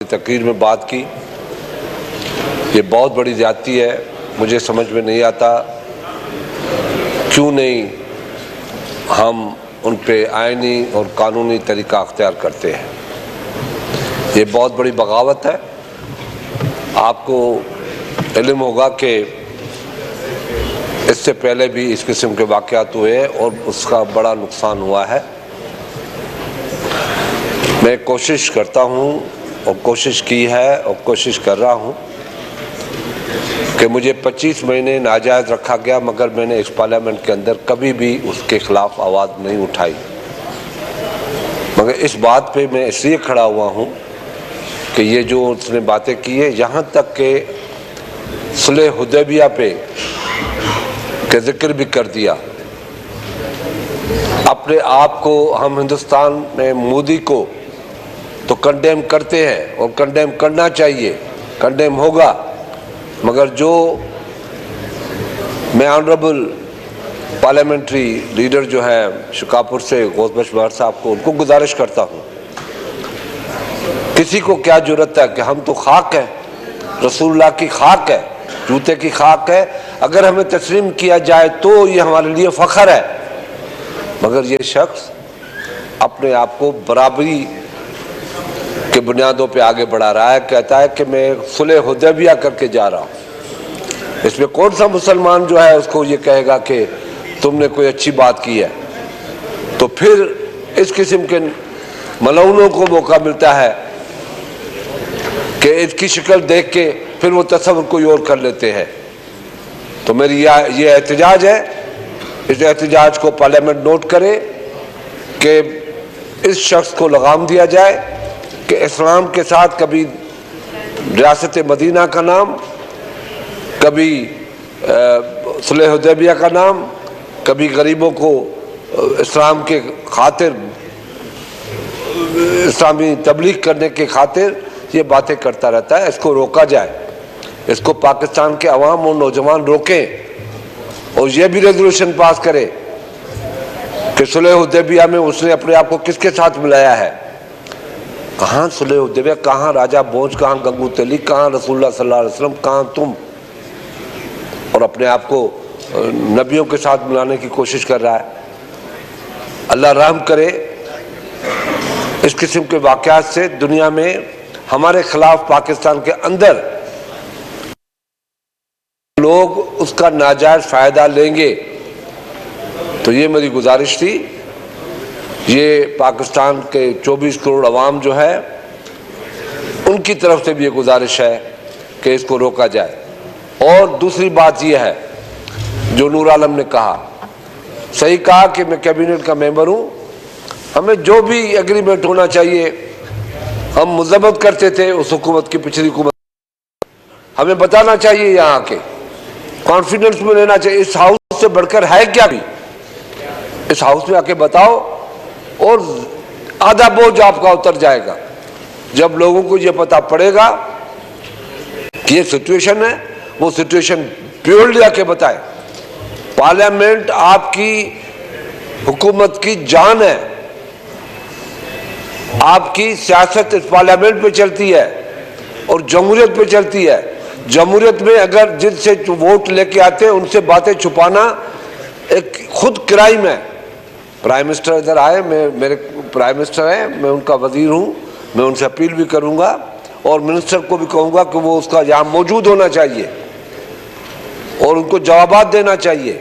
تقریر میں بات کی، یہ بہت بڑی زیادتی ہے۔ مجھے سمجھ میں نہیں آتا کیوں نہیں ہم ان پہ آئینی اور قانونی طریقہ اختیار کرتے ہیں۔ یہ بہت بڑی بغاوت ہے۔ آپ کو علم ہوگا کہ اس سے پہلے بھی اس قسم کے واقعات ہوئے اور اس کا بڑا نقصان ہوا ہے۔ میں کوشش کرتا ہوں اور کوشش کی ہے اور کوشش کر رہا ہوں کہ مجھے 25 مہینے ناجائز رکھا گیا، مگر میں نے اس پارلیمنٹ کے اندر کبھی بھی اس کے خلاف آواز نہیں اٹھائی۔ مگر اس بات پہ میں اس لیے کھڑا ہوا ہوں کہ یہ جو اس نے باتیں کی ہیں، یہاں تک کہ صلح حدیبیہ پہ کہ ذکر بھی کر دیا۔ اپنے آپ کو ہم ہندوستان میں مودی کو تو کنڈیم کرتے ہیں اور کنڈیم کرنا چاہیے، کنڈیم ہوگا، مگر جو میں آنریبل پارلیمنٹری لیڈر جو ہے شکارپور سے غوث بخش بہر صاحب کو، ان کو گزارش کرتا ہوں، کسی کو کیا جرأت ہے کہ ہم تو خاک ہیں، رسول اللہ کی خاک ہے، جوتے کی خاک ہے، اگر ہمیں تسلیم کیا جائے تو یہ ہمارے لیے فخر ہے۔ مگر یہ شخص اپنے آپ کو برابری کے بنیادوں پہ آگے بڑھا رہا ہے، کہتا ہے کہ میں صلح حدیبیہ کر کے جا رہا ہوں۔ اس میں کون سا مسلمان جو ہے اس کو یہ کہے گا کہ تم نے کوئی اچھی بات کی ہے؟ تو پھر اس قسم کے ملعونوں کو موقع ملتا ہے کہ اس کی شکل دیکھ کے پھر وہ تصور کوئی اور کر لیتے ہیں۔ تو میری یہ احتجاج ہے، اس احتجاج کو پارلیمنٹ نوٹ کرے کہ اس شخص کو لگام دیا جائے کہ اسلام کے ساتھ کبھی ریاست مدینہ کا نام، کبھی صلح حدیبیہ کا نام، کبھی غریبوں کو اسلام کے خاطر، اسلامی تبلیغ کرنے کے خاطر یہ باتیں کرتا رہتا ہے۔ اس کو روکا جائے، اس کو پاکستان کے عوام اور نوجوان روکیں، اور یہ بھی ریزولوشن پاس کرے کہ صلح حدیبیہ میں اس نے اپنے آپ کو کس کے ساتھ ملایا ہے۔ کہاں صلح حدیبیہ، کہاں راجہ بونج، کہاں گنگو تیلی، کہاں رسول اللہ صلی اللہ علیہ وسلم، کہاں تم؟ اور اپنے آپ کو نبیوں کے ساتھ ملانے کی کوشش کر رہا ہے۔ اللہ رحم کرے، اس قسم کے واقعات سے دنیا میں ہمارے خلاف پاکستان کے اندر لوگ اس کا ناجائز فائدہ لیں گے۔ تو یہ میری گزارش تھی، یہ پاکستان کے 24 کروڑ عوام جو ہے ان کی طرف سے بھی یہ گزارش ہے کہ اس کو روکا جائے۔ اور دوسری بات یہ ہے جو نور عالم نے کہا، صحیح کہا کہ میں کیبنٹ کا ممبر ہوں، ہمیں جو بھی ایگریمنٹ ہونا چاہیے ہم مذمت کرتے تھے اس حکومت کی، پچھلی حکومت، ہمیں بتانا چاہیے، یہاں آ کے کانفیڈنس میں لینا چاہیے۔ اس ہاؤس سے بڑھ کر ہے کیا بھی؟ اس ہاؤس میں آ کے بتاؤ اور آدھا بوجھ آپ کا اتر جائے گا جب لوگوں کو یہ پتہ پڑے گا کہ یہ سچویشن ہے۔ وہ سچویشن پیورلی آ کے بتائے۔ پارلیمنٹ آپ کی حکومت کی جان ہے، آپ کی سیاست اس پارلیمنٹ پہ چلتی ہے اور جمہوریت پہ چلتی ہے۔ جمہوریت میں اگر جن سے ووٹ لے کے آتے ہیں ان سے باتیں چھپانا ایک خود کرائم ہے۔ پرائم منسٹر ادھر آئے، میرے پرائم منسٹر ہیں، میں ان کا وزیر ہوں، میں ان سے اپیل بھی کروں گا اور منسٹر کو بھی کہوں گا کہ وہ اس کا یہاں موجود ہونا چاہیے اور ان کو جوابات دینا چاہیے۔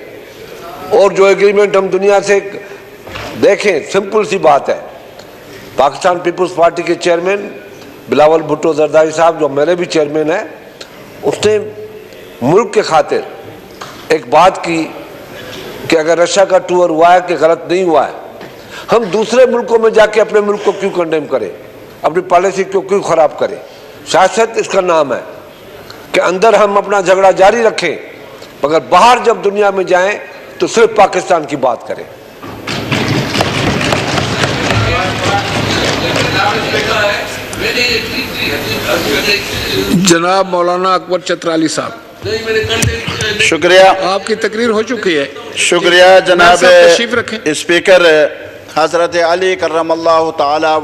اور جو ایگریمنٹ ہم دنیا سے دیکھیں، سمپل سی بات ہے، پاکستان پیپلز پارٹی کے چیئرمین بلاول بھٹو زرداری صاحب جو میرے بھی چیئرمین ہیں، اس نے ملک کے خاطر ایک بات کی کہ اگر رشیا کا ٹور ہوا ہے کہ غلط نہیں ہوا ہے، ہم دوسرے ملکوں میں جا کے اپنے ملک کو کیوں کنڈیم کریں، اپنی پالیسی کو کیوں خراب کریں؟ سیاست اس کا نام ہے کہ اندر ہم اپنا جھگڑا جاری رکھیں مگر باہر جب دنیا میں جائیں تو صرف پاکستان کی بات کریں۔ جناب مولانا اکبر چترالی صاحب، شکریہ، آپ کی تقریر ہو چکی ہے۔ شکریہ جناب تشریف رکھیں۔ اسپیکر حضرت علی کرم اللہ تعالی